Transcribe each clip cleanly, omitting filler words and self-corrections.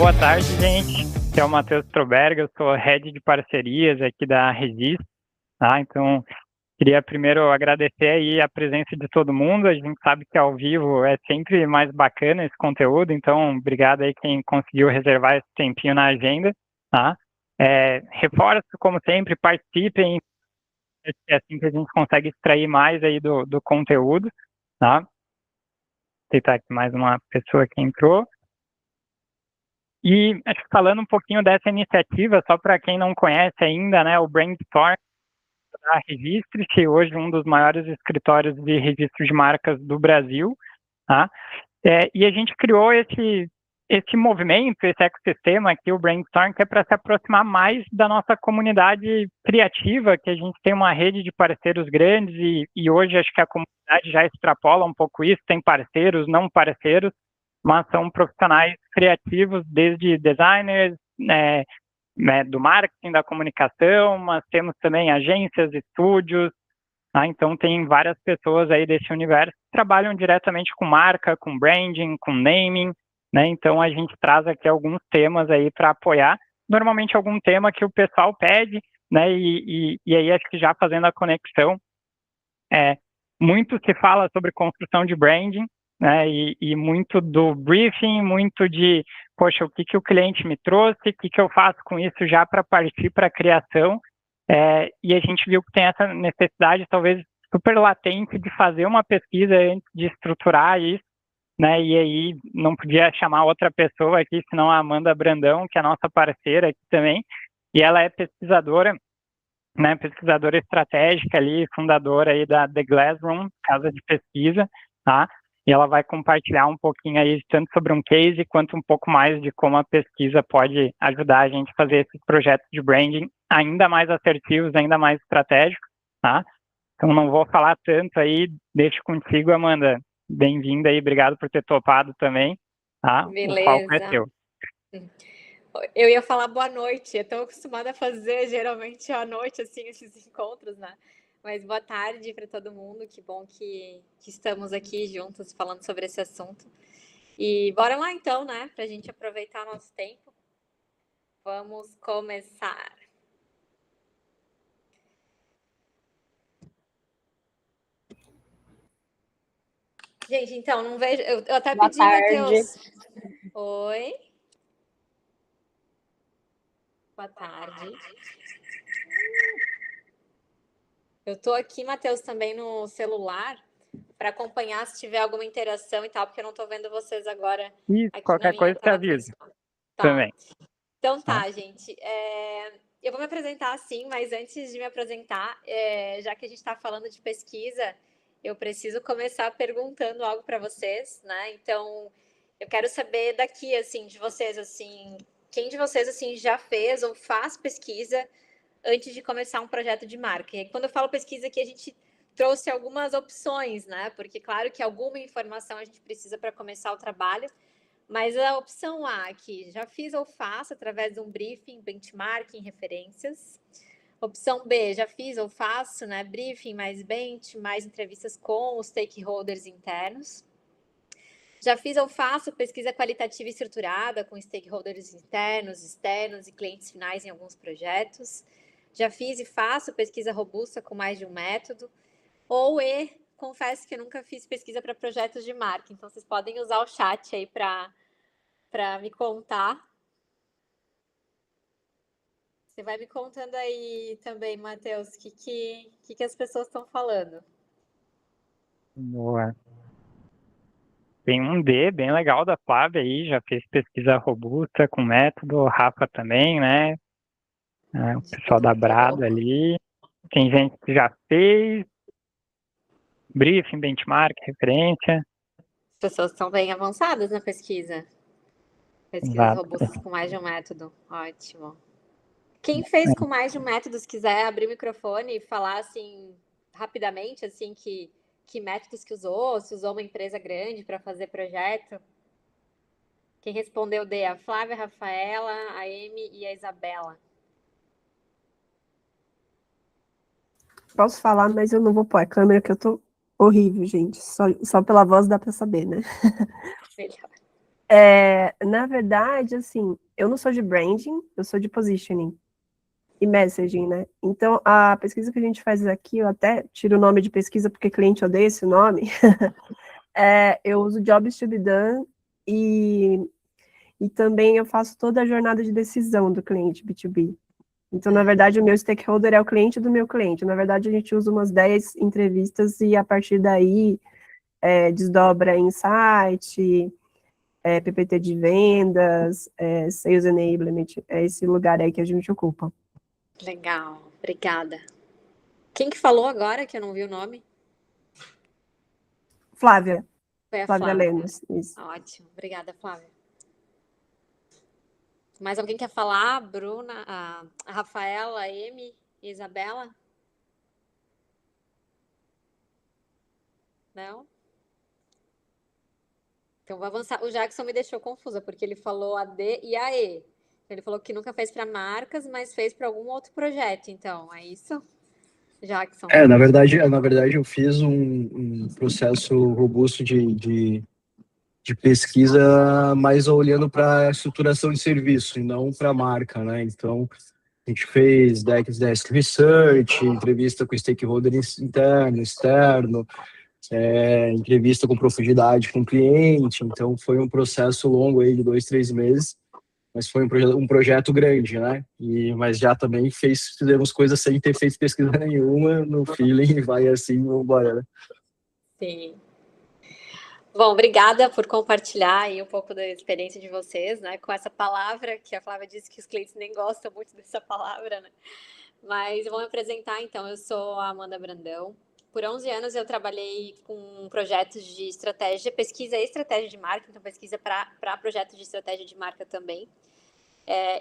Boa tarde, gente. Aqui é o Matheus Stroberg, eu sou Head de Parcerias aqui da Regis, tá? Então, queria primeiro agradecer aí a presença de todo mundo. A gente sabe que ao vivo é sempre mais bacana esse conteúdo, então obrigado aí quem conseguiu reservar esse tempinho na agenda, tá? Reforço, como sempre, participem, é assim que a gente consegue extrair mais aí do conteúdo, tá? Vou aceitar aqui mais uma pessoa que entrou. E acho que falando um pouquinho dessa iniciativa, só para quem não conhece ainda, né, o Brainstorm da Registre-se, hoje um dos maiores escritórios de registro de marcas do Brasil, tá? E a gente criou esse movimento, esse ecossistema aqui, o Brainstorm, que é para se aproximar mais da nossa comunidade criativa, que a gente tem uma rede de parceiros grandes e hoje acho que a comunidade já extrapola um pouco isso, tem parceiros, não parceiros, mas são profissionais criativos, desde designers, do marketing, da comunicação, mas temos também agências, estúdios, tá? Então tem várias pessoas aí desse universo que trabalham diretamente com marca, com branding, com naming, né? Então a gente traz aqui alguns temas aí para apoiar, normalmente algum tema que o pessoal pede, né? E aí acho que já fazendo a conexão, muito se fala sobre construção de branding, né? E muito do briefing, muito de, poxa, o que o cliente me trouxe, o que eu faço com isso já para partir para a criação. E a gente viu que tem essa necessidade, talvez super latente, de fazer uma pesquisa antes de estruturar isso, né? E aí não podia chamar outra pessoa aqui, senão a Amanda Brandão, que é a nossa parceira aqui também, e ela é pesquisadora, né, pesquisadora estratégica ali, fundadora aí da The Glass Room, casa de pesquisa, tá? E ela vai compartilhar um pouquinho aí tanto sobre um case quanto um pouco mais de como a pesquisa pode ajudar a gente a fazer esses projetos de branding ainda mais assertivos, ainda mais estratégicos, tá? Então não vou falar tanto aí, deixo contigo, Amanda. Bem-vinda aí, obrigado por ter topado também, tá? O palco é Beleza. teu. Eu ia falar boa noite, eu tô acostumada a fazer geralmente à noite, assim, esses encontros, né? Mas boa tarde para todo mundo, que bom que estamos aqui juntos falando sobre esse assunto. E bora lá então, né, pra gente aproveitar nosso tempo. Vamos começar. Gente, então, não vejo. Eu até Boa pedi, tarde. Matheus. Oi. Boa tarde. Eu tô aqui, Matheus, também no celular para acompanhar se tiver alguma interação e tal, porque eu não tô vendo vocês agora E aqui na qualquer minha coisa te tela avisa principal. Tá. também, Então tá? tá, gente. Eu vou me apresentar assim, mas antes de me apresentar, já que a gente está falando de pesquisa, eu preciso começar perguntando algo para vocês, né? Então, eu quero saber daqui, assim, de vocês, assim, quem de vocês, assim, já fez ou faz pesquisa antes de começar um projeto de marca? E quando eu falo pesquisa aqui, a gente trouxe algumas opções, né? Porque, claro que alguma informação a gente precisa para começar o trabalho, mas a opção A aqui, já fiz ou faço através de um briefing, benchmarking, referências. Opção B, já fiz ou faço, né? Briefing mais bench, mais entrevistas com os stakeholders internos. Já fiz ou faço pesquisa qualitativa estruturada com stakeholders internos, externos e clientes finais em alguns projetos. Já fiz e faço pesquisa robusta com mais de um método. Ou E, confesso que eu nunca fiz pesquisa para projetos de marca. Então, vocês podem usar o chat aí para me contar. Você vai me contando aí também, Matheus, o que as pessoas estão falando. Boa. Tem um D bem legal da Flávia aí, já fez pesquisa robusta com método, o Rafa também, né? O pessoal da Brado ali. Tem gente que já fez briefing, benchmark, referência. As pessoas estão bem avançadas na pesquisa. Pesquisas Exato. robustas com mais de um método. Ótimo. Quem fez com mais de um método, se quiser abrir o microfone e falar assim rapidamente, assim, que métodos que usou, se usou uma empresa grande para fazer projeto. Quem respondeu D, a Flávia, a Rafaela, a Amy e a Isabela. Posso falar, mas eu não vou pôr a câmera, que eu tô horrível, gente. Só pela voz dá pra saber, né? Melhor. Na verdade, assim, eu não sou de branding, eu sou de positioning e messaging, né? Então, a pesquisa que a gente faz aqui, eu até tiro o nome de pesquisa porque cliente odeia esse nome, eu uso Jobs to be done e também eu faço toda a jornada de decisão do cliente B2B. Então, na verdade, o meu stakeholder é o cliente do meu cliente. Na verdade, a gente usa umas 10 entrevistas e a partir daí desdobra insight, PPT de vendas, Sales Enablement, é esse lugar aí que a gente ocupa. Legal, obrigada. Quem que falou agora que eu não vi o nome? Flávia. Foi a Flávia Flávia. Lemos, isso. Ótimo, obrigada, Flávia. Mais alguém quer falar? Bruna, a Rafaela, a Amy, Isabela? Não? Então vou avançar. O Jackson me deixou confusa, porque ele falou a D e a E. Ele falou que nunca fez para marcas, mas fez para algum outro projeto. Então, é isso, Jackson? Na verdade eu fiz um processo robusto de pesquisa, mais olhando para a estruturação de serviço e não para a marca, né? Então, a gente fez desk research, entrevista com stakeholder interno, externo, entrevista com profundidade com o cliente. Então, foi um processo longo aí de 2, 3 meses, mas foi um projeto grande, né? Mas já também fizemos coisas sem ter feito pesquisa nenhuma, no feeling, vai assim, vamos embora, né? Sim. Bom, obrigada por compartilhar aí um pouco da experiência de vocês, né? Com essa palavra, que a Flávia disse que os clientes nem gostam muito dessa palavra, né? Mas eu vou me apresentar, então. Eu sou a Amanda Brandão. Por 11 anos eu trabalhei com projetos de estratégia, pesquisa e estratégia de marca, então pesquisa para projetos de estratégia de marca também.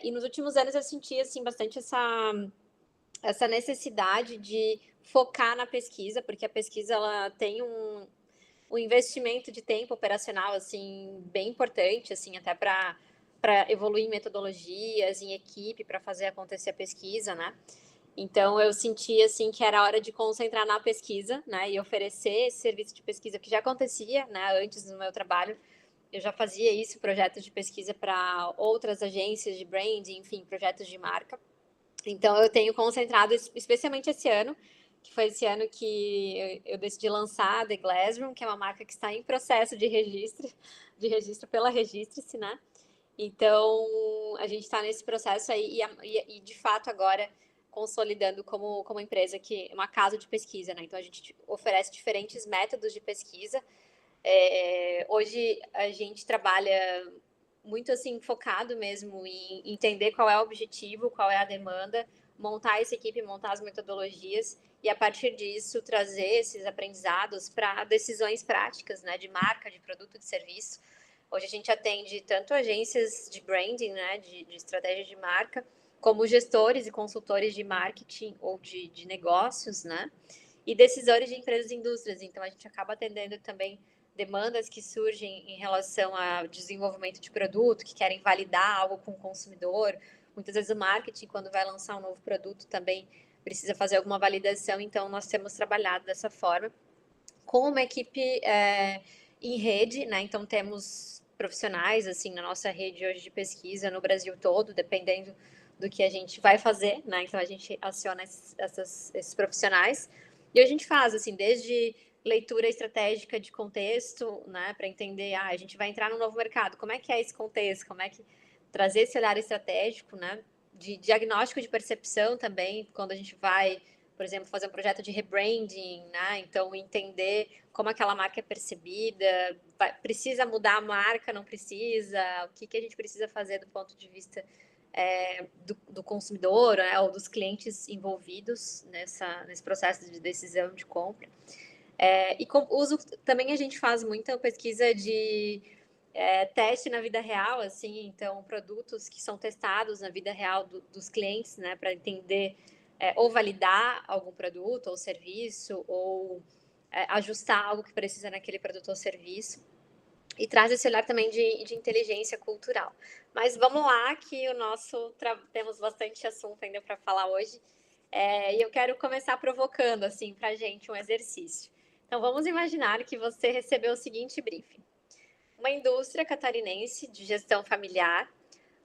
E nos últimos anos eu senti, assim, bastante essa necessidade de focar na pesquisa, porque a pesquisa ela tem um investimento de tempo operacional assim bem importante, assim, até para evoluir em metodologias, em equipe, para fazer acontecer a pesquisa, né? Então eu senti assim que era hora de concentrar na pesquisa, né, e oferecer esse serviço de pesquisa que já acontecia, né, antes do meu trabalho. Eu já fazia isso, projetos de pesquisa para outras agências de branding, enfim, projetos de marca. Então, eu tenho concentrado, especialmente esse ano, que foi esse ano que eu decidi lançar a The Glassroom, que é uma marca que está em processo de registro pela Registre-se, né? Então, a gente está nesse processo aí e, de fato, agora consolidando como empresa que é uma casa de pesquisa, né? Então, a gente oferece diferentes métodos de pesquisa. Hoje, a gente trabalha muito assim focado mesmo em entender qual é o objetivo, qual é a demanda, montar essa equipe, montar as metodologias e a partir disso trazer esses aprendizados para decisões práticas, né, de marca, de produto, de serviço. Hoje a gente atende tanto agências de branding, né, de estratégia de marca, como gestores e consultores de marketing ou de negócios, né, e decisores de empresas e indústrias. Então a gente acaba atendendo também demandas que surgem em relação ao desenvolvimento de produto, que querem validar algo com o consumidor. Muitas vezes o marketing, quando vai lançar um novo produto, também precisa fazer alguma validação. Então, nós temos trabalhado dessa forma com uma equipe em rede, né? Então, temos profissionais, assim, na nossa rede hoje de pesquisa no Brasil todo, dependendo do que a gente vai fazer, né? Então, a gente aciona esses profissionais. E a gente faz, assim, desde leitura estratégica de contexto, né, para entender, a gente vai entrar num novo mercado, como é que é esse contexto, como é que trazer esse olhar estratégico, né, de diagnóstico de percepção também, quando a gente vai, por exemplo, fazer um projeto de rebranding, né, então entender como aquela marca é percebida, precisa mudar a marca, não precisa, o que a gente precisa fazer do ponto de vista do consumidor, né, ou dos clientes envolvidos nesse processo de decisão de compra. E com uso também a gente faz muita pesquisa de teste na vida real, assim, então produtos que são testados na vida real dos clientes, né, para entender ou validar algum produto ou serviço ou ajustar algo que precisa naquele produto ou serviço. E traz esse olhar também de inteligência cultural. Mas vamos lá, que temos bastante assunto ainda para falar hoje. E eu quero começar provocando, assim, para a gente um exercício. Então, vamos imaginar que você recebeu o seguinte briefing. uma indústria catarinense de gestão familiar,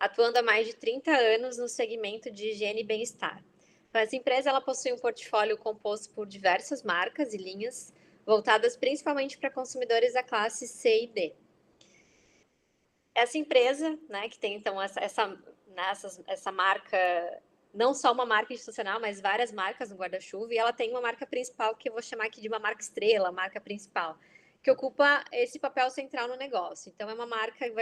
atuando há mais de 30 anos no segmento de higiene e bem-estar. Então, essa empresa ela possui um portfólio composto por diversas marcas e linhas, voltadas principalmente para consumidores da classe C e D. Essa empresa, né, que tem então essa marca, não só uma marca institucional, mas várias marcas no guarda-chuva, e ela tem uma marca principal que eu vou chamar aqui de uma marca estrela, marca principal, que ocupa esse papel central no negócio. Então, é uma marca que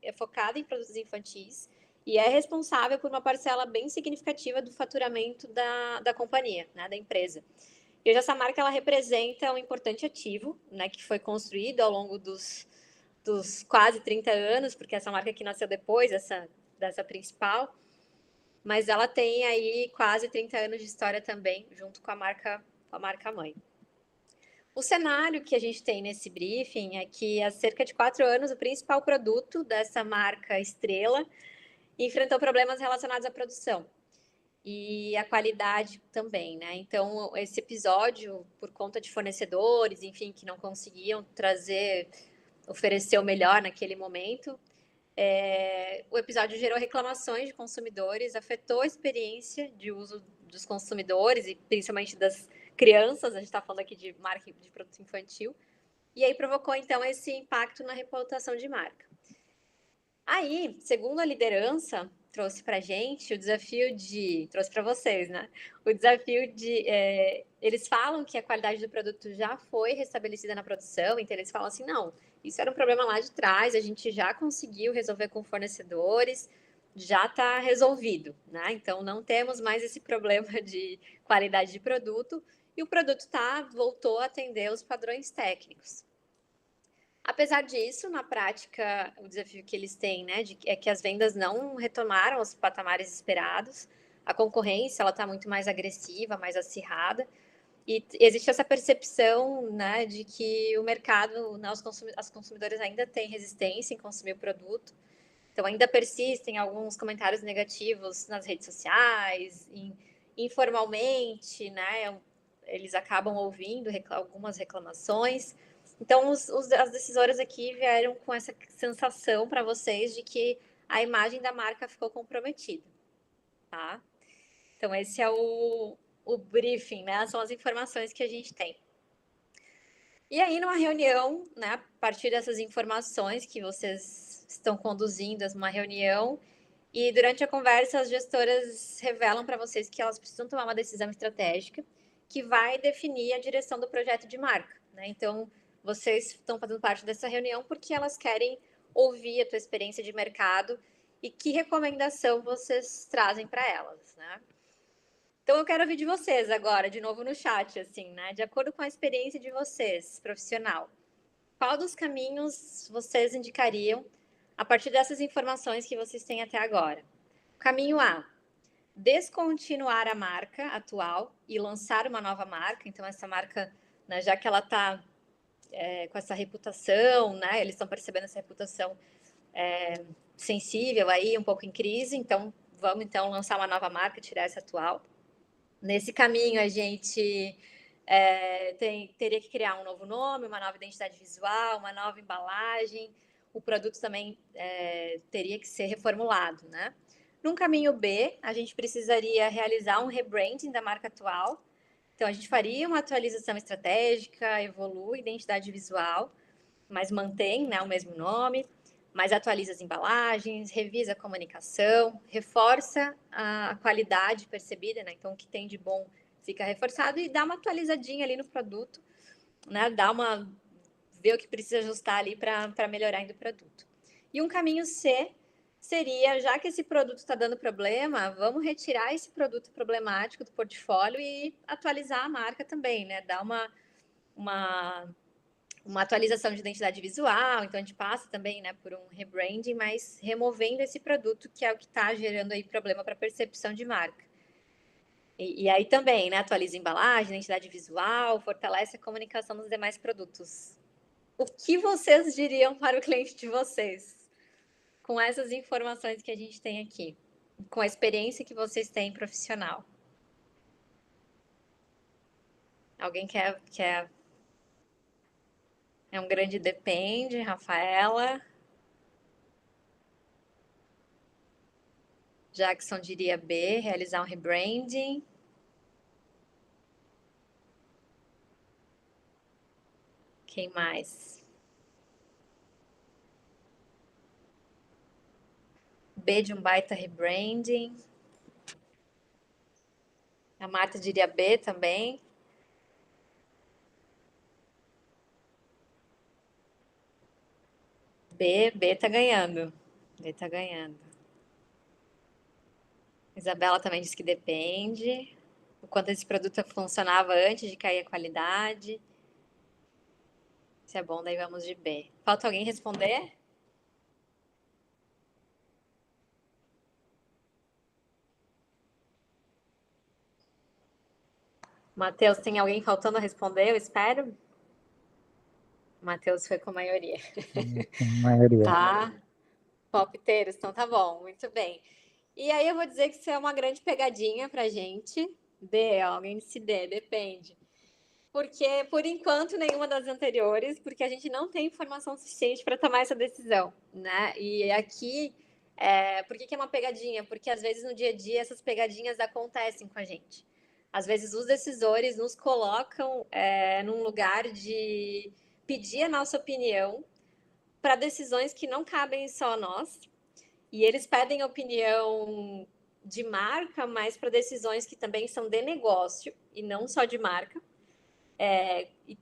é focada em produtos infantis e é responsável por uma parcela bem significativa do faturamento da companhia, né, da empresa. E hoje essa marca ela representa um importante ativo, né, que foi construído ao longo dos quase 30 anos, porque essa marca aqui nasceu depois dessa principal, mas ela tem aí quase 30 anos de história também, junto com a marca mãe. O cenário que a gente tem nesse briefing é que há cerca de 4 anos o principal produto dessa marca estrela enfrentou problemas relacionados à produção e a qualidade também, né? Então, esse episódio, por conta de fornecedores, enfim, que não conseguiam oferecer o melhor naquele momento, o episódio gerou reclamações de consumidores, afetou a experiência de uso dos consumidores e principalmente das crianças, a gente está falando aqui de marca de produto infantil, e aí provocou então esse impacto na reputação de marca. Aí, segundo a liderança, trouxe para a gente o desafio trouxe para vocês, né? O desafio eles falam que a qualidade do produto já foi restabelecida na produção, então eles falam assim, não, isso era um problema lá de trás, a gente já conseguiu resolver com fornecedores, já está resolvido, né? Então não temos mais esse problema de qualidade de produto e o produto voltou a atender os padrões técnicos. Apesar disso, na prática, o desafio que eles têm, né, é que as vendas não retomaram os patamares esperados, a concorrência ela está muito mais agressiva, mais acirrada, e existe essa percepção, né, de que o mercado, né, as consumidores ainda têm resistência em consumir o produto, então ainda persistem alguns comentários negativos nas redes sociais, informalmente, né, eles acabam ouvindo algumas reclamações. Então, as decisoras aqui vieram com essa sensação para vocês de que a imagem da marca ficou comprometida, tá? Então, esse é o briefing, né? São as informações que a gente tem. E aí, numa reunião, né, a partir dessas informações que vocês estão conduzindo, uma reunião, e durante a conversa, as gestoras revelam para vocês que elas precisam tomar uma decisão estratégica que vai definir a direção do projeto de marca, né? Então, vocês estão fazendo parte dessa reunião porque elas querem ouvir a tua experiência de mercado e que recomendação vocês trazem para elas, né? Então, eu quero ouvir de vocês agora, de novo no chat, assim, né? De acordo com a experiência de vocês, profissional, qual dos caminhos vocês indicariam a partir dessas informações que vocês têm até agora? Caminho A, descontinuar a marca atual e lançar uma nova marca. Então, essa marca, né, já que ela está com essa reputação, né, eles estão percebendo essa reputação sensível aí, um pouco em crise, então vamos então lançar uma nova marca, tirar essa atual. Nesse caminho, a gente teria que criar um novo nome, uma nova identidade visual, uma nova embalagem. O produto também teria que ser reformulado, né? Num caminho B, a gente precisaria realizar um rebranding da marca atual. Então, a gente faria uma atualização estratégica, evolui a identidade visual, mas mantém, né, o mesmo nome, mas atualiza as embalagens, revisa a comunicação, reforça a qualidade percebida, né? Então, o que tem de bom fica reforçado e dá uma atualizadinha ali no produto, né? Ver o que precisa ajustar ali para melhorar ainda o produto. E um caminho C seria, já que esse produto está dando problema, vamos retirar esse produto problemático do portfólio e atualizar a marca também, né? Dar uma atualização de identidade visual, então a gente passa também, né, por um rebranding, mas removendo esse produto que é o que está gerando aí problema para a percepção de marca. E aí também, né, atualiza a embalagem, identidade visual, fortalece a comunicação dos demais produtos. O que vocês diriam para o cliente de vocês com essas informações que a gente tem aqui? Com a experiência que vocês têm profissional? Alguém quer É um grande depende, Rafaela. Jackson diria B, realizar um rebranding. Quem mais? B de um baita rebranding. A Marta diria B também. B tá ganhando. B tá ganhando. Isabela também disse que depende. O quanto esse produto funcionava antes de cair a qualidade. Se é bom, daí vamos de B. Falta alguém responder? Matheus, tem alguém faltando responder? Eu espero. Matheus foi com a maioria. Maioria. Tá. Palpiteiros, então tá bom, muito bem. E aí eu vou dizer que isso é uma grande pegadinha pra gente. D, alguém disse D, depende. Porque, por enquanto, nenhuma das anteriores, porque a gente não tem informação suficiente para tomar essa decisão, né? E aqui, por que é uma pegadinha? Porque, às vezes, no dia a dia, essas pegadinhas acontecem com a gente. Às vezes, os decisores nos colocam num lugar de pedir a nossa opinião para decisões que não cabem só a nós, e eles pedem opinião de marca, mas para decisões que também são de negócio e não só de marca.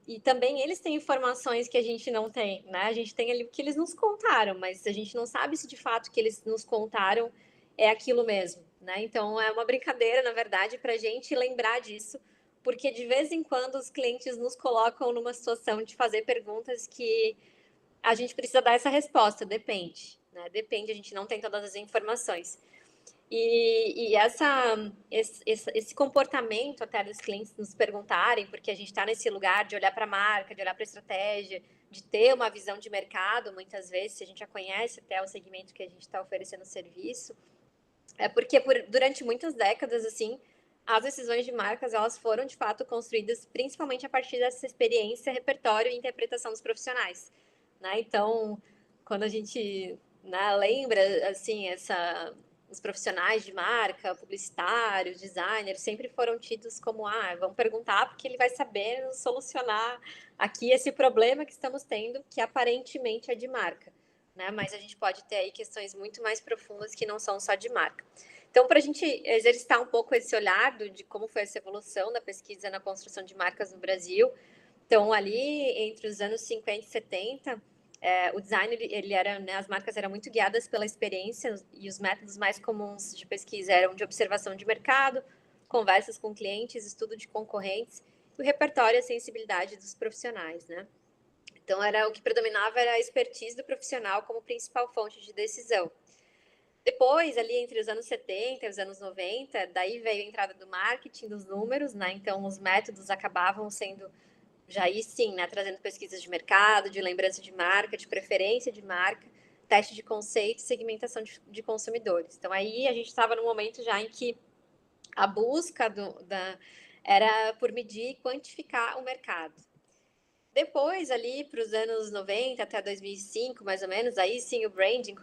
E também eles têm informações que a gente não tem, né? A gente tem ali o que eles nos contaram, mas a gente não sabe se de fato o que eles nos contaram é aquilo mesmo, né? Então é uma brincadeira, na verdade, para a gente lembrar disso, porque de vez em quando os clientes nos colocam numa situação de fazer perguntas que a gente precisa dar essa resposta, depende, né? Depende, a gente não tem todas as informações. E esse comportamento até dos clientes nos perguntarem, porque a gente está nesse lugar de olhar para a marca, de olhar para a estratégia, de ter uma visão de mercado, muitas vezes, se a gente já conhece até o segmento que a gente está oferecendo serviço, é porque durante muitas décadas, assim, as decisões de marcas, elas foram, de fato, construídas principalmente a partir dessa experiência, repertório e interpretação dos profissionais, né? Então, quando a gente, né, lembra, assim, os profissionais de marca, publicitários, designers, sempre foram tidos como, vamos perguntar porque ele vai saber solucionar aqui esse problema que estamos tendo, que aparentemente é de marca, né? Mas a gente pode ter aí questões muito mais profundas que não são só de marca. Então, para a gente exercitar um pouco esse olhar de como foi essa evolução da pesquisa na construção de marcas no Brasil, então, ali entre os anos 50 e 70, o design, ele era, né, as marcas eram muito guiadas pela experiência e os métodos mais comuns de pesquisa eram de observação de mercado, conversas com clientes, estudo de concorrentes, e o repertório e a sensibilidade dos profissionais, né? Então, o que predominava era a expertise do profissional como principal fonte de decisão. Depois, ali entre os anos 70 e os anos 90, daí veio a entrada do marketing, dos números, né? Então, os métodos acabavam sendo, já aí sim, né? Trazendo pesquisas de mercado, de lembrança de marca, de preferência de marca, teste de conceito, segmentação de consumidores. Então, aí a gente estava num momento já em que a busca era por medir e quantificar o mercado. Depois, ali para os anos 90 até 2005, mais ou menos, aí sim o branding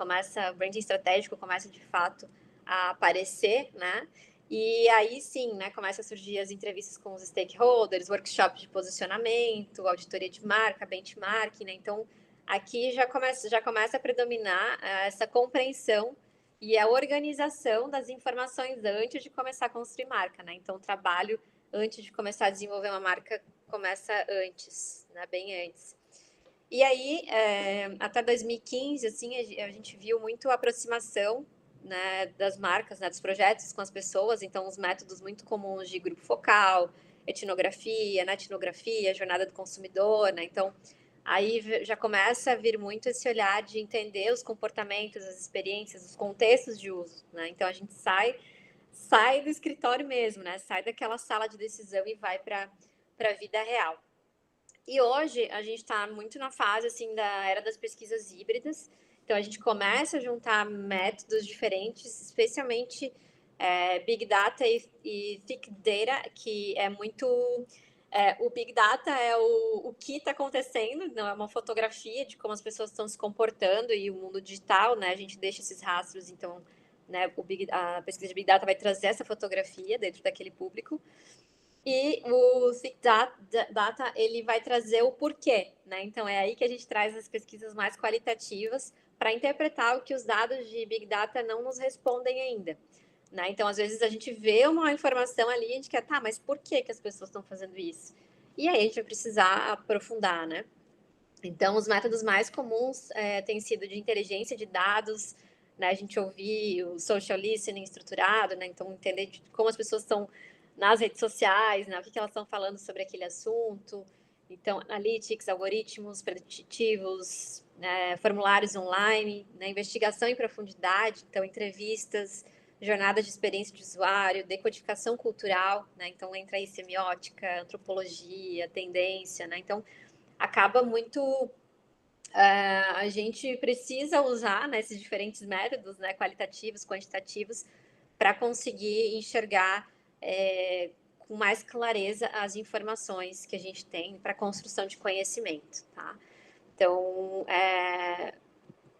estratégico começa de fato a aparecer, né? E aí sim, né, começa a surgir as entrevistas com os stakeholders, workshops de posicionamento, auditoria de marca, benchmarking, né? Então, aqui já começa a predominar essa compreensão e a organização das informações antes de começar a construir marca, né? Então, o trabalho antes de começar a desenvolver uma marca começa antes, né? Bem antes. E aí, até 2015, assim, a gente viu muito a aproximação, né, das marcas, né, dos projetos com as pessoas, então os métodos muito comuns de grupo focal, etnografia, jornada do consumidor, né? Então, aí já começa a vir muito esse olhar de entender os comportamentos, as experiências, os contextos de uso, né? Então, a gente sai do escritório mesmo, né? Sai daquela sala de decisão e vai para a vida real. E hoje a gente está muito na fase assim da era das pesquisas híbridas. Então a gente começa a juntar métodos diferentes, especialmente Big Data e Thick Data, que é muito O Big Data é o que está acontecendo, não é uma fotografia de como as pessoas estão se comportando e o mundo digital, né? A gente deixa esses rastros, então, né, a pesquisa de Big Data vai trazer essa fotografia dentro daquele público. E o Thick Data, ele vai trazer o porquê, né? Então, é aí que a gente traz as pesquisas mais qualitativas para interpretar o que os dados de Big Data não nos respondem ainda. Né? Então, às vezes, a gente vê uma informação ali e a gente quer, tá, mas por que as pessoas estão fazendo isso? E aí a gente vai precisar aprofundar, né? Então, os métodos mais comuns têm sido de inteligência de dados, né? A gente ouvir o social listening estruturado, né? Então, entender como as pessoas estão nas redes sociais, né? O que elas estão falando sobre aquele assunto. Então, analytics, algoritmos preditivos, né? Formulários online, né? Investigação em profundidade, então, entrevistas, jornadas de experiência de usuário, decodificação cultural, né? Então, entra aí semiótica, antropologia, tendência, né? Então, acaba muito... a gente precisa usar, né, esses diferentes métodos, né, qualitativos, quantitativos, para conseguir enxergar com mais clareza as informações que a gente tem para a construção de conhecimento, tá? Então,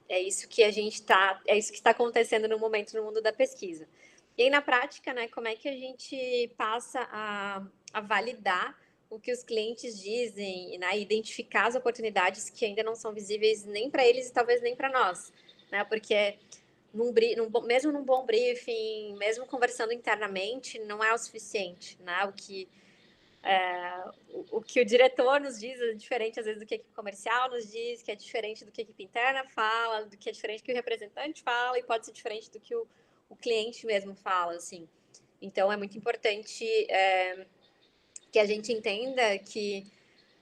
é isso que está acontecendo no momento no mundo da pesquisa. E aí, na prática, né, como é que a gente passa a validar o que os clientes dizem, né, identificar as oportunidades que ainda não são visíveis nem para eles e talvez nem para nós, né? Porque mesmo num bom briefing, mesmo conversando internamente, não é o suficiente, né? O que o diretor nos diz é diferente, às vezes, do que a equipe comercial nos diz, que é diferente do que a equipe interna fala, do que é diferente do que o representante fala, e pode ser diferente do que o cliente mesmo fala, assim. Então, é muito importante que a gente entenda que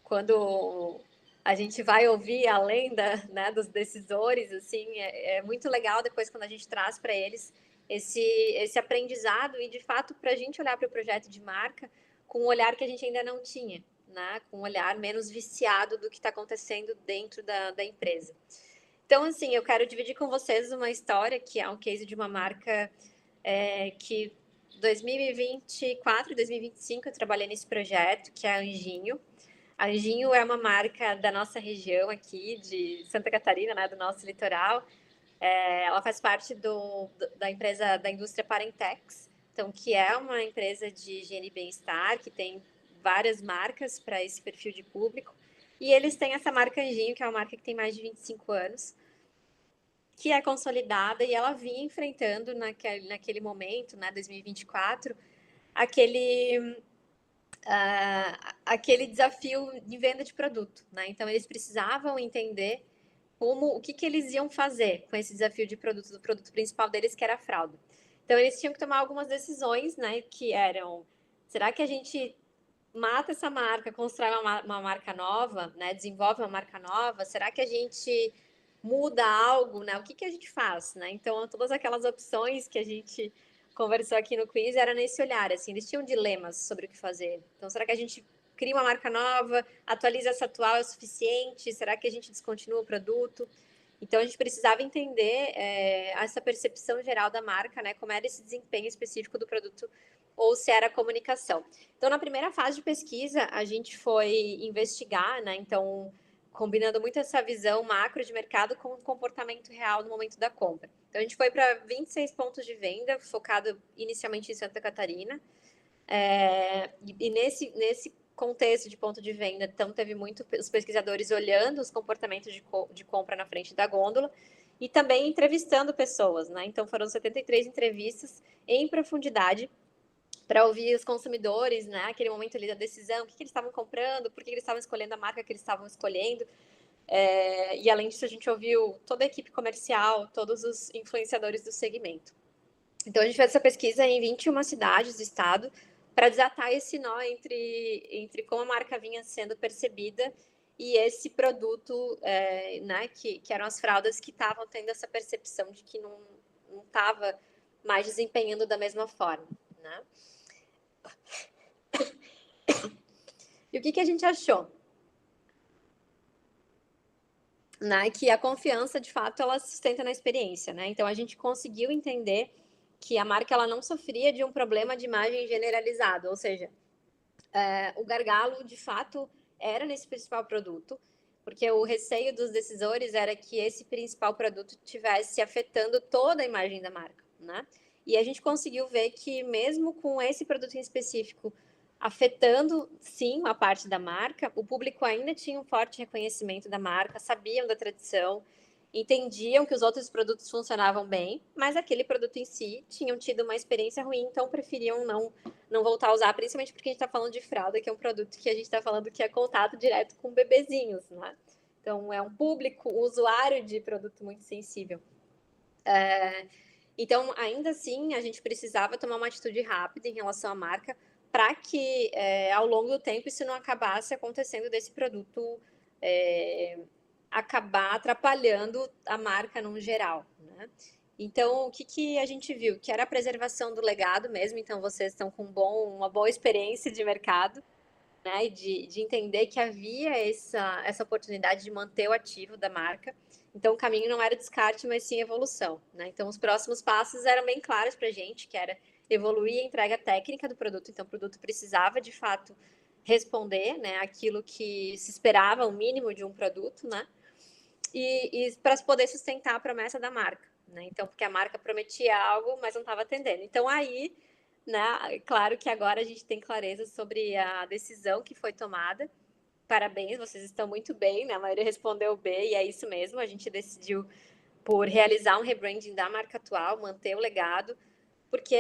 quando a gente vai ouvir além né, dos decisores, assim, é muito legal depois quando a gente traz para eles esse aprendizado e, de fato, para a gente olhar para o projeto de marca com um olhar que a gente ainda não tinha, né? Com um olhar menos viciado do que está acontecendo dentro da empresa. Então, assim, eu quero dividir com vocês uma história que é um case de uma marca que 2024 e 2025 eu trabalhei nesse projeto, que é a Anjinho. A Anjinho é uma marca da nossa região aqui, de Santa Catarina, né, do nosso litoral. Ela faz parte da empresa da indústria Parentex, então, que é uma empresa de higiene e bem-estar, que tem várias marcas para esse perfil de público. E eles têm essa marca Anjinho, que é uma marca que tem mais de 25 anos, que é consolidada, e ela vinha enfrentando naquele momento, né, 2024, aquele desafio de venda de produto, né? Então, eles precisavam entender o que eles iam fazer com esse desafio de produto, do produto principal deles, que era a fralda. Então, eles tinham que tomar algumas decisões, né? Que eram, será que a gente mata essa marca, constrói uma marca nova, né? Desenvolve uma marca nova? Será que a gente muda algo, né? O que a gente faz, né? Então, todas aquelas opções que a gente conversou aqui no quiz era nesse olhar, assim, eles tinham dilemas sobre o que fazer. Então, será que a gente cria uma marca nova, atualiza essa atual, é o suficiente? Será que a gente descontinua o produto? Então, a gente precisava entender essa percepção geral da marca, né? Como era esse desempenho específico do produto ou se era comunicação. Então, na primeira fase de pesquisa, a gente foi investigar, né? Então, combinando muito essa visão macro de mercado com o comportamento real no momento da compra. Então, a gente foi para 26 pontos de venda, focado inicialmente em Santa Catarina. E nesse contexto de ponto de venda, então, teve muito os pesquisadores olhando os comportamentos de compra na frente da gôndola e também entrevistando pessoas, né? Então, foram 73 entrevistas em profundidade para ouvir os consumidores, né? Aquele momento ali da decisão, o que eles estavam comprando, por que eles estavam escolhendo a marca que eles estavam escolhendo. E além disso, a gente ouviu toda a equipe comercial, todos os influenciadores do segmento. Então, a gente fez essa pesquisa em 21 cidades do estado para desatar esse nó entre como a marca vinha sendo percebida e esse produto, né, que eram as fraldas que estavam tendo essa percepção de que não estava mais desempenhando da mesma forma, né? E o que a gente achou? Né, que a confiança, de fato, ela se sustenta na experiência, né? Então, a gente conseguiu entender que a marca ela não sofria de um problema de imagem generalizado, ou seja, O gargalo, de fato, era nesse principal produto, porque o receio dos decisores era que esse principal produto estivesse afetando toda a imagem da marca, né? E a gente conseguiu ver que mesmo com esse produto em específico afetando, sim, uma parte da marca, o público ainda tinha um forte reconhecimento da marca, sabiam da tradição, entendiam que os outros produtos funcionavam bem, mas aquele produto em si tinham tido uma experiência ruim, então preferiam não voltar a usar, principalmente porque a gente está falando de fralda, que é um produto que a gente está falando que é contato direto com bebezinhos, né? Então, é um público, um usuário de produto muito sensível. Então, ainda assim, a gente precisava tomar uma atitude rápida em relação à marca para que, ao longo do tempo, isso não acabasse acontecendo desse produto acabar atrapalhando a marca no geral, né? Então, o que a gente viu? Que era a preservação do legado mesmo, então vocês estão com uma boa experiência de mercado, né? E de entender que havia essa oportunidade de manter o ativo da marca. Então, o caminho não era descarte, mas sim evolução, né? Então, os próximos passos eram bem claros para a gente, que era evoluir a entrega técnica do produto. Então, o produto precisava, de fato, responder, né, aquilo que se esperava, o mínimo de um produto, né? E para poder sustentar a promessa da marca, né? Então, porque a marca prometia algo, mas não estava atendendo. Então, aí, né, claro que agora a gente tem clareza sobre a decisão que foi tomada. Parabéns, vocês estão muito bem, né? A maioria respondeu B, e é isso mesmo. A gente decidiu por realizar um rebranding da marca atual, manter o legado, porque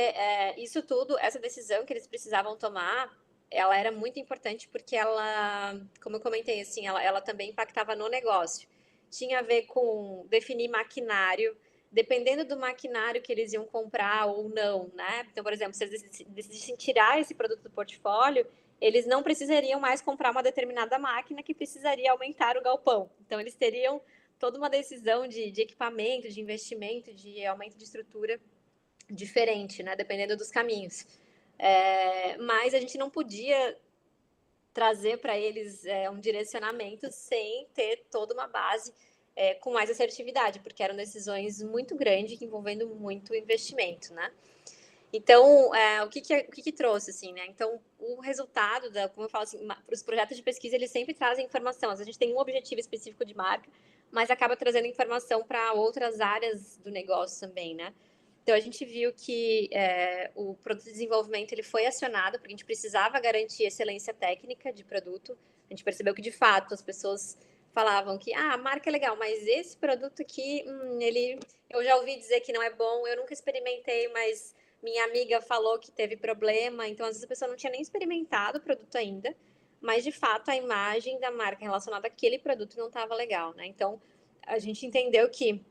isso tudo, essa decisão que eles precisavam tomar, ela era muito importante porque ela, como eu comentei, assim, ela também impactava no negócio. Tinha a ver com definir maquinário, dependendo do maquinário que eles iam comprar ou não, né? Então, por exemplo, se eles decidissem tirar esse produto do portfólio, eles não precisariam mais comprar uma determinada máquina que precisaria aumentar o galpão. Então, eles teriam toda uma decisão de equipamento, de investimento, de aumento de estrutura diferente, né? Dependendo dos caminhos. Mas a gente não podia trazer para eles um direcionamento sem ter toda uma base com mais assertividade, porque eram decisões muito grandes, envolvendo muito investimento, né? Então, o que trouxe, assim, né? Então, o resultado, como eu falo assim, os projetos de pesquisa, eles sempre trazem informação. A gente tem um objetivo específico de marca, mas acaba trazendo informação para outras áreas do negócio também, né? Então, a gente viu que o produto de desenvolvimento ele foi acionado, porque a gente precisava garantir excelência técnica de produto. A gente percebeu que, de fato, as pessoas falavam que a marca é legal, mas esse produto aqui, eu já ouvi dizer que não é bom, eu nunca experimentei, mas minha amiga falou que teve problema. Então, às vezes, a pessoa não tinha nem experimentado o produto ainda, mas, de fato, a imagem da marca relacionada àquele produto não estava legal, né? Então, a gente entendeu que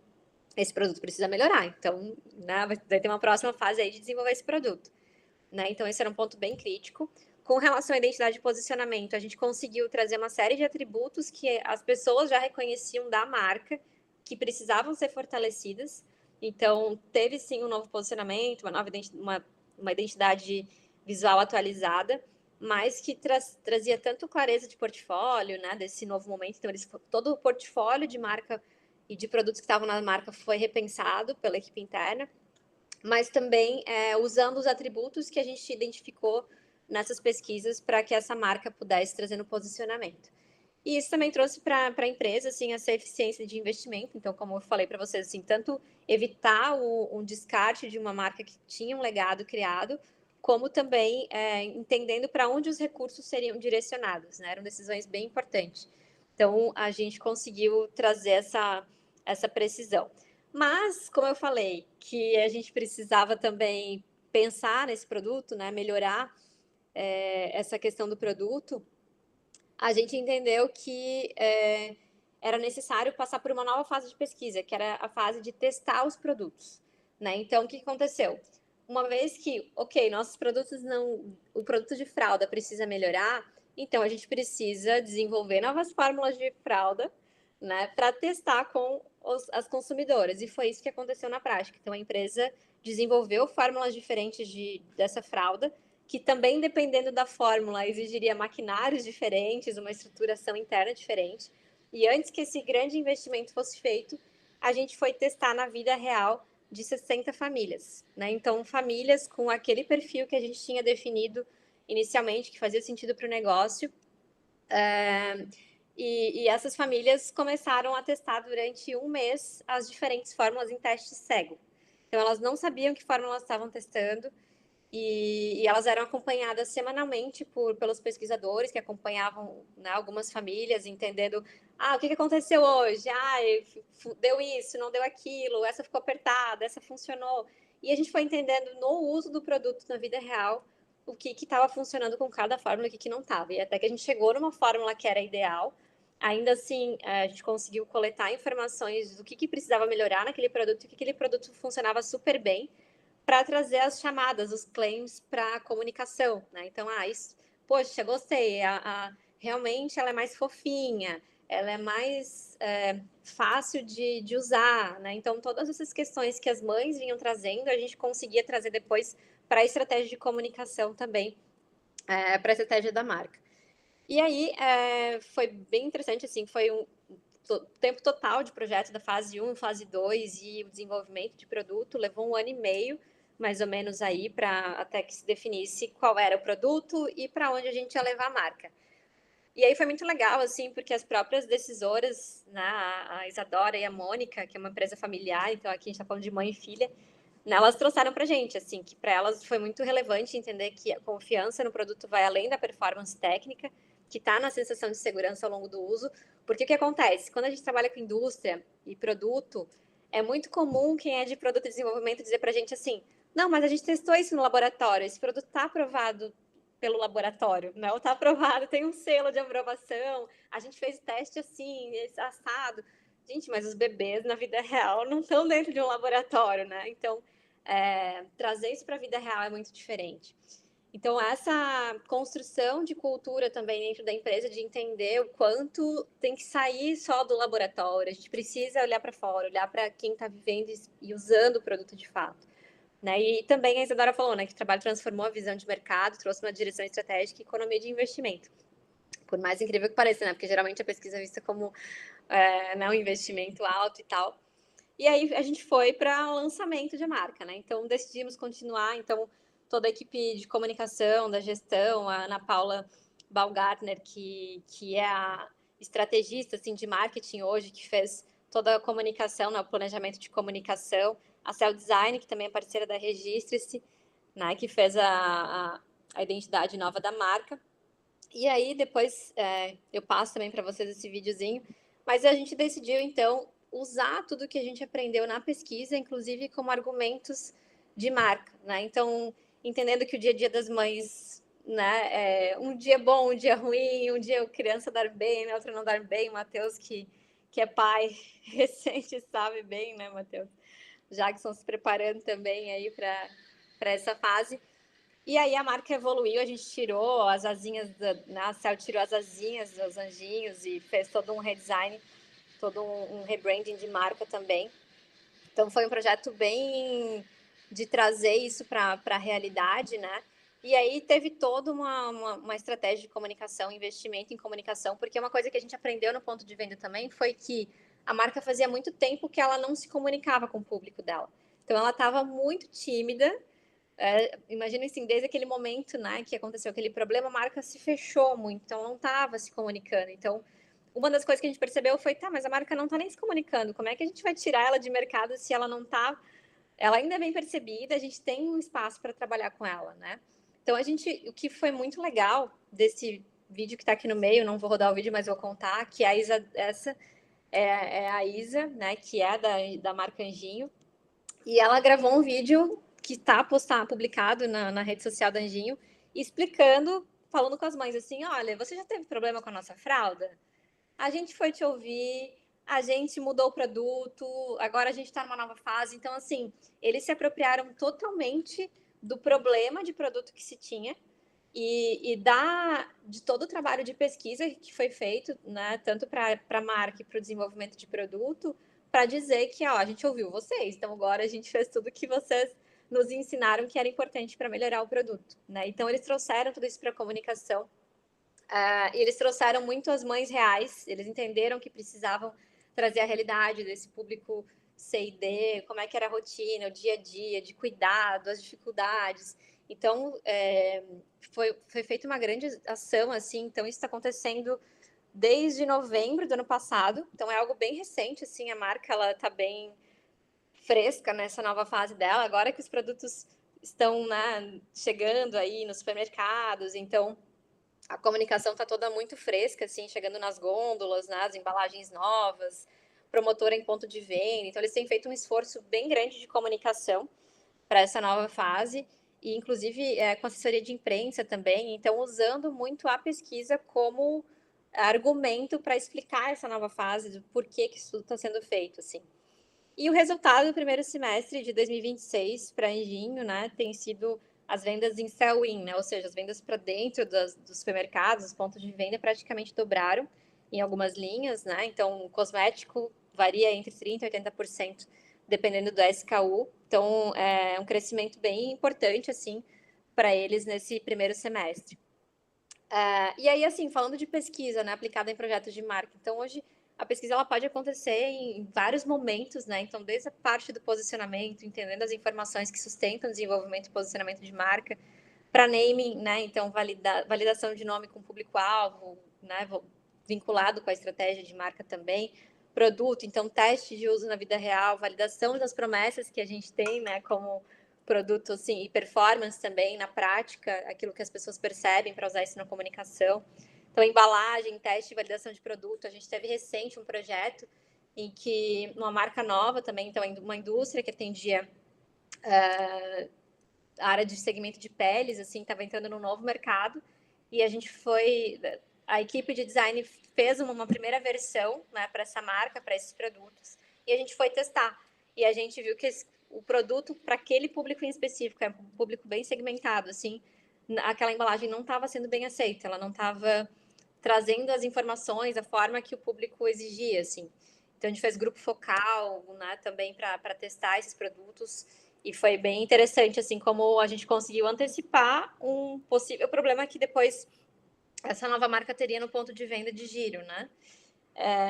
esse produto precisa melhorar. Então, né, vai ter uma próxima fase aí de desenvolver esse produto, né? Então, esse era um ponto bem crítico. Com relação à identidade de posicionamento, a gente conseguiu trazer uma série de atributos que as pessoas já reconheciam da marca, que precisavam ser fortalecidas. Então, teve sim um novo posicionamento, uma identidade visual atualizada, mas que trazia tanto clareza de portfólio, né, desse novo momento. Então, todo o portfólio de marca e de produtos que estavam na marca foi repensado pela equipe interna, mas também usando os atributos que a gente identificou nessas pesquisas para que essa marca pudesse trazer no posicionamento. E isso também trouxe para a empresa assim, essa eficiência de investimento. Então, como eu falei para vocês, assim, tanto evitar um descarte de uma marca que tinha um legado criado, como também entendendo para onde os recursos seriam direcionados, né? Eram decisões bem importantes. Então, a gente conseguiu trazer essa precisão. Mas, como eu falei, que a gente precisava também pensar nesse produto, né? Melhorar essa questão do produto, a gente entendeu que era necessário passar por uma nova fase de pesquisa, que era a fase de testar os produtos, né? Então, o que aconteceu? Uma vez que, ok, nossos produtos o produto de fralda precisa melhorar, então a gente precisa desenvolver novas fórmulas de fralda, né, para testar com as consumidoras. E foi isso que aconteceu na prática. Então, a empresa desenvolveu fórmulas diferentes dessa fralda, que também, dependendo da fórmula, exigiria maquinários diferentes, uma estruturação interna diferente. E antes que esse grande investimento fosse feito, a gente foi testar na vida real de 60 famílias, né? Então, famílias com aquele perfil que a gente tinha definido inicialmente, que fazia sentido para o negócio. E essas famílias começaram a testar durante um mês as diferentes fórmulas em teste cego. Então, elas não sabiam que fórmula elas estavam testando, e elas eram acompanhadas semanalmente pelos pesquisadores que acompanhavam, né, algumas famílias, entendendo o que aconteceu hoje, deu isso, não deu aquilo, essa ficou apertada, essa funcionou. E a gente foi entendendo no uso do produto na vida real o que estava funcionando com cada fórmula e o que não estava. E até que a gente chegou numa fórmula que era ideal. Ainda assim, a gente conseguiu coletar informações do que precisava melhorar naquele produto e que aquele produto funcionava super bem, para trazer as chamadas, os claims para comunicação, né? Então, isso, poxa, gostei, realmente ela é mais fofinha, ela é mais fácil de usar, né? Então, todas essas questões que as mães vinham trazendo, a gente conseguia trazer depois para a estratégia de comunicação também, para a estratégia da marca. E aí, foi bem interessante, assim, foi um tempo total de projeto da fase 1, fase 2 e o desenvolvimento de produto, levou 1 ano e meio, mais ou menos aí, para até que se definisse qual era o produto e para onde a gente ia levar a marca. E aí foi muito legal, assim, porque as próprias decisoras, né, a Isadora e a Mônica, que é uma empresa familiar, então aqui a gente está falando de mãe e filha, né, elas trouxeram para a gente, assim, que para elas foi muito relevante entender que a confiança no produto vai além da performance técnica, que está na sensação de segurança ao longo do uso, porque o que acontece? Quando a gente trabalha com indústria e produto, é muito comum quem é de produto e desenvolvimento dizer para a gente assim, não, mas a gente testou isso no laboratório, esse produto está aprovado pelo laboratório, não está aprovado, tem um selo de aprovação, a gente fez teste assim, assado. Gente, mas os bebês na vida real não estão dentro de um laboratório, né? Então, trazer isso para a vida real é muito diferente. Então, essa construção de cultura também dentro da empresa, de entender o quanto tem que sair só do laboratório, a gente precisa olhar para fora, olhar para quem está vivendo e usando o produto de fato. Né? E também a Isadora falou, né, que o trabalho transformou a visão de mercado, trouxe uma direção estratégica e economia de investimento. Por mais incrível que pareça, né? Porque geralmente a pesquisa é vista como né, um investimento alto e tal. E aí a gente foi para o lançamento de marca, né? Então decidimos continuar. Então toda a equipe de comunicação, da gestão, a Ana Paula Baumgartner, que é a estrategista assim, de marketing hoje, que fez toda a comunicação, né, o planejamento de comunicação, a Cell Design, que também é parceira da Registre-se, né, que fez a identidade nova da marca. E aí depois eu passo também para vocês esse videozinho, mas a gente decidiu então usar tudo que a gente aprendeu na pesquisa, inclusive como argumentos de marca, né? Então, entendendo que o dia a dia das mães, né, um dia bom, um dia ruim, um dia a criança dar bem, né, outro não dar bem, o Matheus que é pai recente sabe bem, né, Matheus? Jackson se preparando também aí para essa fase. E aí a marca evoluiu, a gente tirou as asinhas, a Cell tirou as asinhas dos anjinhos e fez todo um redesign, todo um rebranding de marca também. Então foi um projeto bem de trazer isso para a realidade, né? E aí teve toda uma estratégia de comunicação, investimento em comunicação, porque uma coisa que a gente aprendeu no ponto de venda também foi que a marca fazia muito tempo que ela não se comunicava com o público dela. Então ela estava muito tímida. Imagina assim, desde aquele momento, né, que aconteceu aquele problema, a marca se fechou muito, então não estava se comunicando. Então, uma das coisas que a gente percebeu foi, mas a marca não está nem se comunicando, como é que a gente vai tirar ela de mercado se ela não está, ela ainda é bem percebida, a gente tem um espaço para trabalhar com ela, né? Então, o que foi muito legal desse vídeo que está aqui no meio, não vou rodar o vídeo, mas vou contar, que a Isa, essa é a Isa, né, que é da marca Anjinho, e ela gravou um vídeo que está publicado na rede social da Anjinho, explicando, falando com as mães assim, olha, você já teve problema com a nossa fralda? A gente foi te ouvir, a gente mudou o produto, agora a gente está numa nova fase. Então, assim, eles se apropriaram totalmente do problema de produto que se tinha e de todo o trabalho de pesquisa que foi feito, né, tanto para a marca e para o desenvolvimento de produto, para dizer que a gente ouviu vocês, então agora a gente fez tudo que vocês nos ensinaram que era importante para melhorar o produto, né? Então eles trouxeram tudo isso para a comunicação, e eles trouxeram muito as mães reais, eles entenderam que precisavam trazer a realidade desse público C e D, como é que era a rotina, o dia a dia, de cuidado, as dificuldades. Então, foi feita uma grande ação, assim, então isso está acontecendo desde novembro do ano passado, então é algo bem recente, assim, a marca, ela está bem fresca nessa nova fase dela, agora que os produtos estão, né, chegando aí nos supermercados, então a comunicação está toda muito fresca, assim, chegando nas gôndolas, nas embalagens novas, promotora em ponto de venda. Então, eles têm feito um esforço bem grande de comunicação para essa nova fase, e inclusive com assessoria de imprensa também. Então, usando muito a pesquisa como argumento para explicar essa nova fase, do porquê que isso tudo está sendo feito, assim. E o resultado do primeiro semestre de 2026 para a Enginho, né, tem sido as vendas em sell-in, né, ou seja, as vendas para dentro dos supermercados, os pontos de venda praticamente dobraram em algumas linhas, né, então o cosmético varia entre 30% e 80%, dependendo do SKU, então é um crescimento bem importante, assim, para eles nesse primeiro semestre. E aí, assim, falando de pesquisa, né, aplicada em projetos de marca, então hoje a pesquisa ela pode acontecer em vários momentos, né? Então, desde a parte do posicionamento, entendendo as informações que sustentam o desenvolvimento e posicionamento de marca, para naming, né? Então, validação de nome com público-alvo, né? Vinculado com a estratégia de marca também. Produto, então, teste de uso na vida real, validação das promessas que a gente tem, né? Como produto, assim, e performance também na prática, aquilo que as pessoas percebem para usar isso na comunicação. Então, embalagem, teste e validação de produto. A gente teve recente um projeto em que uma marca nova também, então uma indústria que atendia a área de segmento de peles, assim, estava entrando num novo mercado, e a equipe de design fez uma primeira versão, né, para essa marca, para esses produtos, e a gente foi testar. E a gente viu que o produto, para aquele público em específico, é um público bem segmentado, assim, aquela embalagem não estava sendo bem aceita, ela não estava trazendo as informações, a forma que o público exigia, assim. Então, a gente fez grupo focal, né, também para testar esses produtos, e foi bem interessante, assim, como a gente conseguiu antecipar um possível problema que depois essa nova marca teria no ponto de venda de giro, né?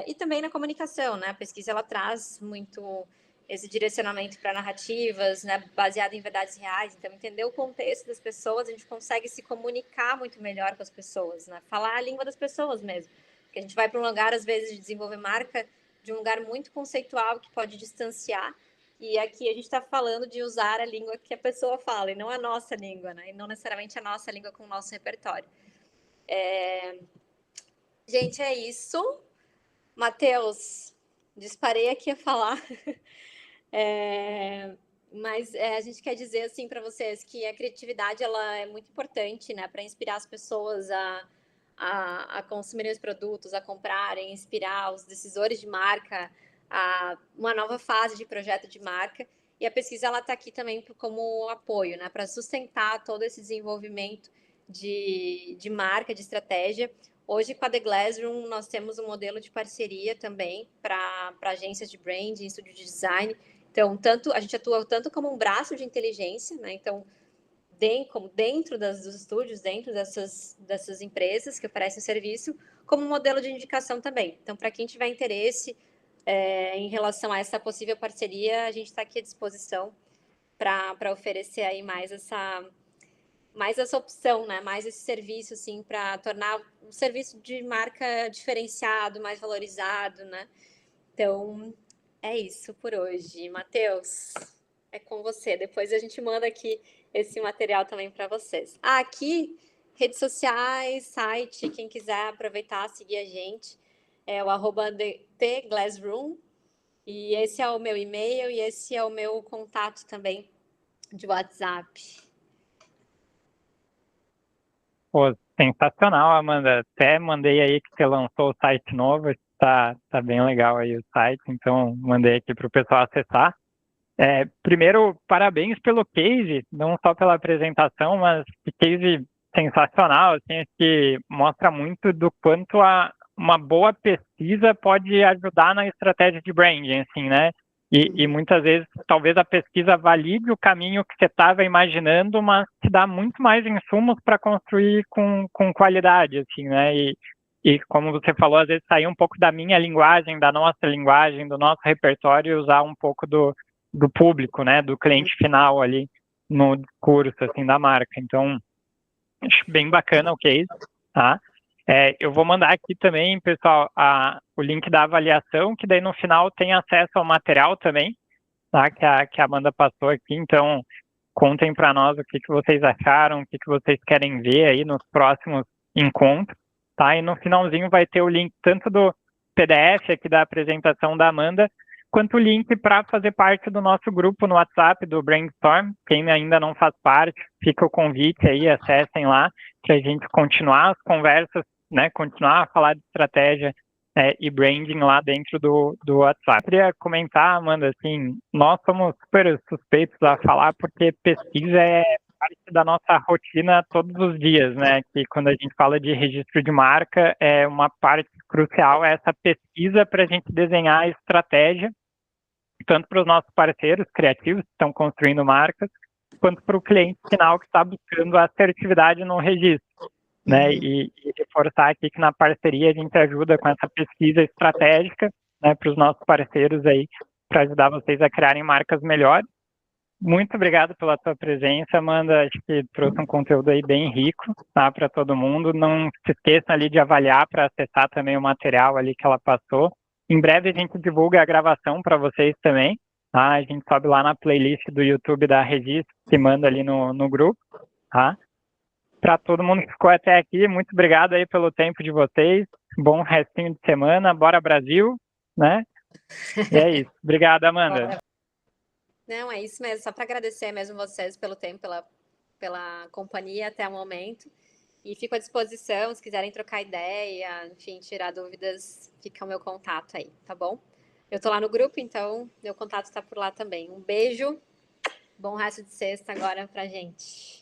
E também na comunicação, né? A pesquisa, ela traz muito esse direcionamento para narrativas, né, baseado em verdades reais. Então, entender o contexto das pessoas, a gente consegue se comunicar muito melhor com as pessoas, né? Falar a língua das pessoas mesmo. Porque a gente vai para um lugar, às vezes, de desenvolver marca, de um lugar muito conceitual que pode distanciar. E aqui a gente está falando de usar a língua que a pessoa fala, e não a nossa língua, né? E não necessariamente a nossa língua com o nosso repertório. Gente, é isso. Matheus, disparei aqui a falar. Mas a gente quer dizer assim para vocês que a criatividade ela é muito importante, né, para inspirar as pessoas a consumirem os produtos, a comprarem, inspirar os decisores de marca a uma nova fase de projeto de marca. E a pesquisa ela está aqui também como apoio, né, para sustentar todo esse desenvolvimento de marca, de estratégia. Hoje, com a The Glass Room, nós temos um modelo de parceria também para agências de branding, estúdio de design. Então, a gente atua tanto como um braço de inteligência, né? Então, como dentro dos estúdios, dentro dessas empresas que oferecem serviço, como um modelo de indicação também. Então, para quem tiver interesse em relação a essa possível parceria, a gente está aqui à disposição para oferecer aí mais essa opção, né? Mais esse serviço, assim, para tornar um serviço de marca diferenciado, mais valorizado, né? Então, é isso por hoje. Matheus, é com você. Depois a gente manda aqui esse material também para vocês. Aqui, redes sociais, site, quem quiser aproveitar, seguir a gente, é o @TheGlassRoom. E esse é o meu e-mail e esse é o meu contato também de WhatsApp. Pô, sensacional, Amanda. Até mandei aí que você lançou o site novo, tá bem legal aí o site, então mandei aqui para o pessoal acessar. Primeiro, parabéns pelo case, não só pela apresentação, mas que case sensacional, assim, que mostra muito do quanto uma boa pesquisa pode ajudar na estratégia de branding, assim, né? E muitas vezes, talvez a pesquisa valide o caminho que você estava imaginando, mas te dá muito mais insumos para construir com qualidade, assim, né? E como você falou, às vezes sair um pouco da minha linguagem, da nossa linguagem, do nosso repertório e usar um pouco do público, né? Do cliente final ali. no discurso, assim, da marca. Então, acho bem bacana o case, tá? Eu vou mandar aqui também, pessoal, o link da avaliação, que daí no final tem acesso ao material também, tá? Que a Amanda passou aqui. Então, contem para nós o que vocês acharam, o que vocês querem ver aí nos próximos encontros, tá? E no finalzinho vai ter o link tanto do PDF aqui da apresentação da Amanda, quanto o link para fazer parte do nosso grupo no WhatsApp do Brainstorm. Quem ainda não faz parte, fica o convite aí, acessem lá, para a gente continuar as conversas, né? Continuar a falar de estratégia e branding lá dentro do WhatsApp. Eu queria comentar, Amanda, assim, nós somos super suspeitos a falar porque pesquisa é parte da nossa rotina todos os dias, né? Que quando a gente fala de registro de marca, é uma parte crucial essa pesquisa para a gente desenhar a estratégia, tanto para os nossos parceiros criativos que estão construindo marcas, quanto para o cliente final que está buscando assertividade no registro. Né, e reforçar aqui que na parceria a gente ajuda com essa pesquisa estratégica, né, para os nossos parceiros aí, para ajudar vocês a criarem marcas melhores. Muito obrigado pela tua presença, Amanda. Acho que trouxe um conteúdo aí bem rico, tá, para todo mundo. Não se esqueçam ali de avaliar para acessar também o material ali que ela passou. Em breve a gente divulga a gravação para vocês também, tá? A gente sobe lá na playlist do YouTube da Registro, que manda ali no grupo, tá? Para todo mundo que ficou até aqui, muito obrigado aí pelo tempo de vocês. Bom restinho de semana. Bora Brasil, né? E é isso. Obrigado, Amanda. Não, é isso mesmo. Só para agradecer mesmo vocês pelo tempo, pela companhia até o momento. E fico à disposição, se quiserem trocar ideia, enfim, tirar dúvidas, fica o meu contato aí, tá bom? Eu tô lá no grupo, então meu contato está por lá também. Um beijo, bom resto de sexta agora pra gente.